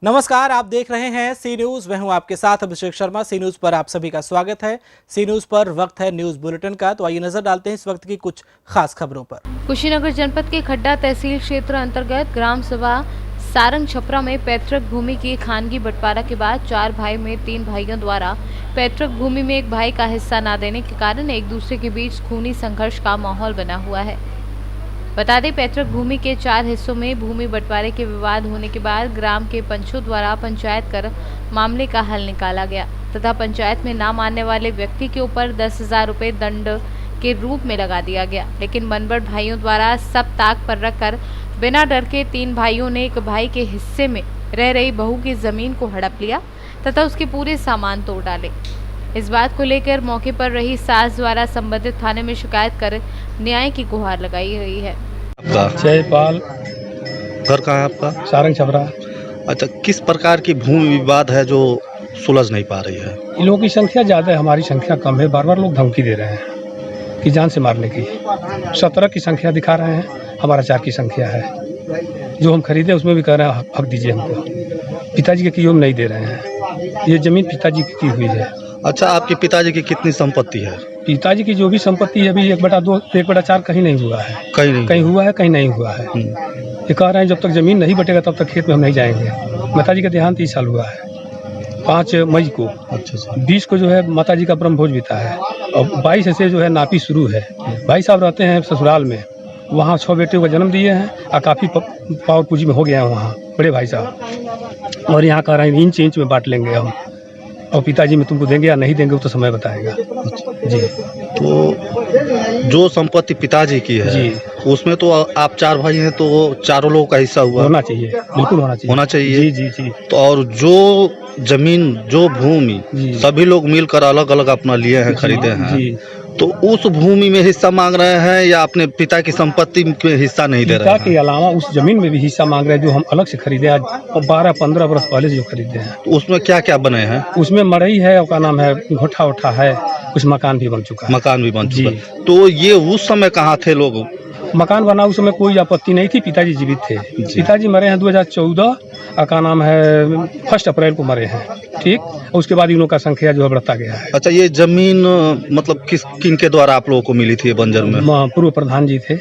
नमस्कार, आप देख रहे हैं सी न्यूज। मैं हूं आपके साथ अभिषेक शर्मा। सी न्यूज पर आप सभी का स्वागत है। सी न्यूज पर वक्त है न्यूज बुलेटिन का, तो आइए नजर डालते हैं इस वक्त की कुछ खास खबरों पर। कुशीनगर जनपद के खड्डा तहसील क्षेत्र अंतर्गत ग्राम सभा सारंग छपरा में पैतृक भूमि की खानगी बंटवारा के बाद 4 भाई में 3 भाइयों द्वारा पैतृक भूमि में एक भाई का हिस्सा न देने के कारण एक दूसरे के बीच खूनी संघर्ष का माहौल बना हुआ है। बता दें, पैतृक भूमि के 4 हिस्सों में भूमि बंटवारे के विवाद होने के बाद ग्राम के पंचों द्वारा पंचायत कर मामले का हल निकाला गया तथा पंचायत में न मानने वाले व्यक्ति के ऊपर 10,000 रुपये दंड के रूप में लगा दिया गया। लेकिन मनबड़ भाइयों द्वारा सब ताक पर रखकर बिना डर के 3 भाइयों ने एक भाई के हिस्से में रह रही बहू की जमीन को हड़प लिया तथा उसके पूरे सामान तोड़ डाले। इस बात को लेकर मौके पर रही सास द्वारा संबंधित थाने में शिकायत कर न्याय की गुहार लगाई गई है। जयपाल, घर कहाँ है आपका? सारंग छपरा। अच्छा, किस प्रकार की भूमि विवाद है जो सुलझ नहीं पा रही है? इन लोगों की संख्या ज़्यादा है, हमारी संख्या कम है। बार बार लोग धमकी दे रहे हैं कि जान से मारने की। 17 की संख्या दिखा रहे हैं, हमारा 4 की संख्या है। जो हम खरीदे उसमें भी कह रहे हैं हक दीजिए हमको। पिताजी के किए हम नहीं दे रहे हैं। ये जमीन पिताजी की हुई है। अच्छा, आपके पिताजी की कितनी संपत्ति है? पिताजी की जो भी संपत्ति है अभी 1/2, 1/4 कहीं नहीं हुआ है। कहीं हुआ है, कहीं नहीं हुआ है। ये कह रहे हैं जब तक जमीन नहीं बटेगा तब तक खेत में हम नहीं जाएंगे। माताजी का देहांत 30 साल हुआ है 5 मई को। अच्छा, 20 को जो है माताजी का ब्रह्म भोज बीता है और 22 से जो है नापी शुरू है। भाई साहब रहते हैं ससुराल में, वहाँ 6 बेटे को जन्म दिए हैं और काफ़ी पावर पूजी में हो गया है वहाँ बड़े भाई साहब। और यहाँ कह रहे हैं इंच इंच में बांट लेंगे हम, और पिताजी में तुमको देंगे या नहीं देंगे वो तो समय बताएगा। जी, तो जो संपत्ति पिताजी की है जी, उसमें तो आप 4 भाई हैं, तो चारों लोगों का हिस्सा हुआ होना चाहिए, बिल्कुल होना चाहिए। जी जी जी। तो और जो जमीन, जो भूमि जी। सभी लोग मिलकर अलग अलग अपना लिए हैं, खरीदे हैं, जी। तो उस भूमि में हिस्सा मांग रहे हैं या अपने पिता की संपत्ति में हिस्सा नहीं दे रहे पिता हैं? के अलावा उस जमीन में भी हिस्सा मांग रहे हैं जो हम अलग से खरीदे आज 12-15 वर्ष पहले से जो खरीदे हैं। तो उसमें क्या क्या बने हैं? उसमें मड़ई है और का नाम है घोठा उठा है, कुछ मकान भी बन चुका है। मकान भी बन चुका जी। है। तो ये उस समय कहाँ थे लोग? मकान बना उस समय कोई आपत्ति नहीं थी, पिताजी जीवित थे। पिताजी मरे हैं 2014 और का नाम है 1 अप्रैल को मरे हैं। ठीक, उसके बाद इनों का संख्या जो है बढ़ता गया है। अच्छा, ये जमीन मतलब किन के द्वारा आप लोगों को मिली थी बंजर में? पूर्व प्रधान जी थे।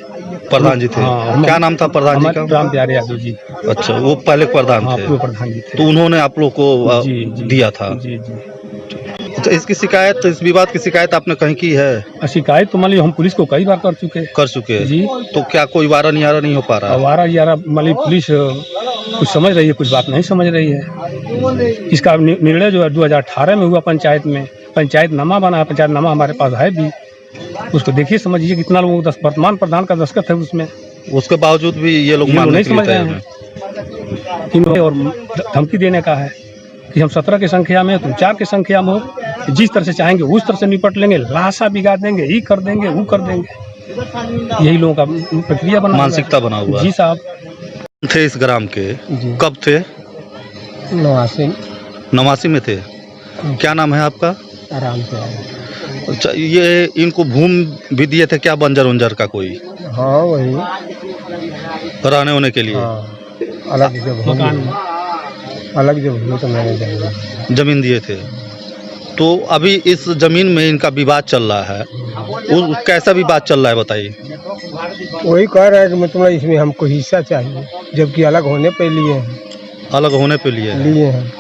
प्रधान जी थे। हाँ, क्या नाम था प्रधान जी का? राम प्यारे यादव जी। अच्छा, वो पहले प्रधान हाँ, थे। पूर्व प्रधान जी थे। तो उन्होंने आप लोग को जी, जी, दिया था। जी जी। अच्छा, इसकी शिकायत, इस विवाद की शिकायत आपने कहीं की है? शिकायत तो मान लीजिए हम पुलिस को कई बार कर चुके हैं। जी। तो क्या कोई वारा निहारा नहीं हो पा रहा है? आवारा यारा मान लीजिए पुलिस कुछ समझ रही है, कुछ बात नहीं समझ रही है। इसका निर्णय जो है 2018 में हुआ पंचायत में। पंचायतनामा बना है, पंचायतनामा हमारे पास है भी। उसको देखिए, समझिए कितना लोगों को वर्तमान प्रधान का दस्तखत है उसमें। उसके बावजूद भी ये लोग नहीं मानने के लिए समझ रहे तैयार हैं। और धमकी देने का है कि हम 17 की संख्या में, तुम 4 की संख्या में हो, जिस तरह से चाहेंगे उस तरह से निपट लेंगे, लाशा बिगा देंगे, ये कर देंगे, वो कर देंगे। यही लोगों का प्रक्रिया बना, मानसिकता बना हुआ। जी साहब। थे इस ग्राम के? कब थे? 89 में थे। क्या नाम है आपका? आराम से। अच्छा, ये इनको भूमि भी दिए थे क्या, बंजर उंजर का कोई? हाँ, वही रहने होने के लिए। हाँ, अलग जगह मकान, अलग जगह तो मैंने जमीन दिए थे। तो अभी इस जमीन में इनका विवाद चल रहा है, वो कैसा विवाद चल रहा है बताइए? वही कह रहा है कि मतलब इसमें हमको हिस्सा चाहिए, जबकि अलग होने पे लिए हैं। अलग होने पे लिए हैं।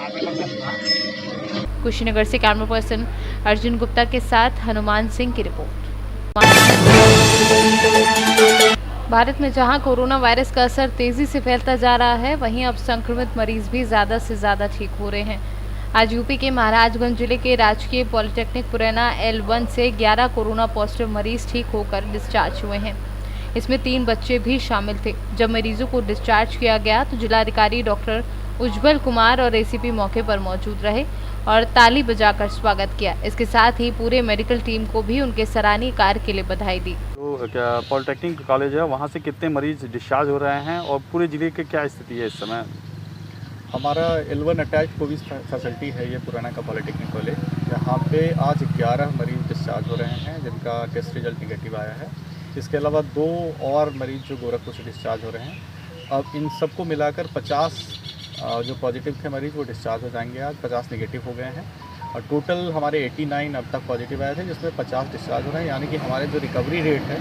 कुशीनगर से कैमरा पर्सन अर्जुन गुप्ता के साथ हनुमान सिंह की रिपोर्ट। भारत में जहां कोरोना वायरस का असर तेजी से फैलता जा रहा है, वहीं अब संक्रमित मरीज भी ज्यादा से ज्यादा ठीक हो रहे हैं। आज यूपी के महाराजगंज जिले के राजकीय पॉलिटेक्निक पुरैना L1 से 11 कोरोना पॉजिटिव मरीज ठीक होकर डिस्चार्ज हुए हैं। इसमें 3 बच्चे भी शामिल थे। जब मरीजों को डिस्चार्ज किया गया तो जिलाधिकारी डॉक्टर उज्जवल कुमार और ACP मौके पर मौजूद रहे और ताली बजाकर स्वागत किया। इसके साथ ही पूरे मेडिकल टीम को भी उनके सराहनीय कार्य के लिए बधाई दी। तो क्या पॉलिटेक्निक कॉलेज है, वहाँ से कितने मरीज डिस्चार्ज हो रहे हैं और पूरे जिले की क्या स्थिति है इस समय? हमारा L1 अटैच कोविड फैसिलिटी है ये पुराना का पॉलिटेक्निक कॉलेज। यहाँ पे आज 11 मरीज डिस्चार्ज हो रहे हैं जिनका टेस्ट रिजल्ट निगेटिव आया है। इसके अलावा 2 और मरीज जो गोरखपुर से डिस्चार्ज हो रहे हैं। अब इन सबको मिलाकर 50 जो पॉजिटिव थे मरीज़ वो डिस्चार्ज हो जाएंगे आज, 50 नेगेटिव हो गए हैं और टोटल हमारे 89 अब तक पॉजिटिव आए थे, जिसमें 50 डिस्चार्ज हो रहे हैं, यानी कि हमारे जो रिकवरी रेट है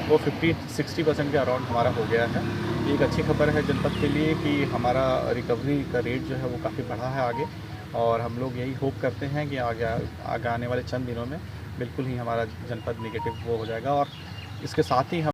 वो 50-60% के अराउंड हमारा हो गया है। ये एक अच्छी खबर है जनपद के लिए कि हमारा रिकवरी का रेट जो है वो काफ़ी बढ़ा है आगे, और हम लोग यही होप करते हैं कि आगे आने वाले चंद दिनों में बिल्कुल ही हमारा जनपद नेगेटिव वो हो जाएगा। और इसके साथ ही हम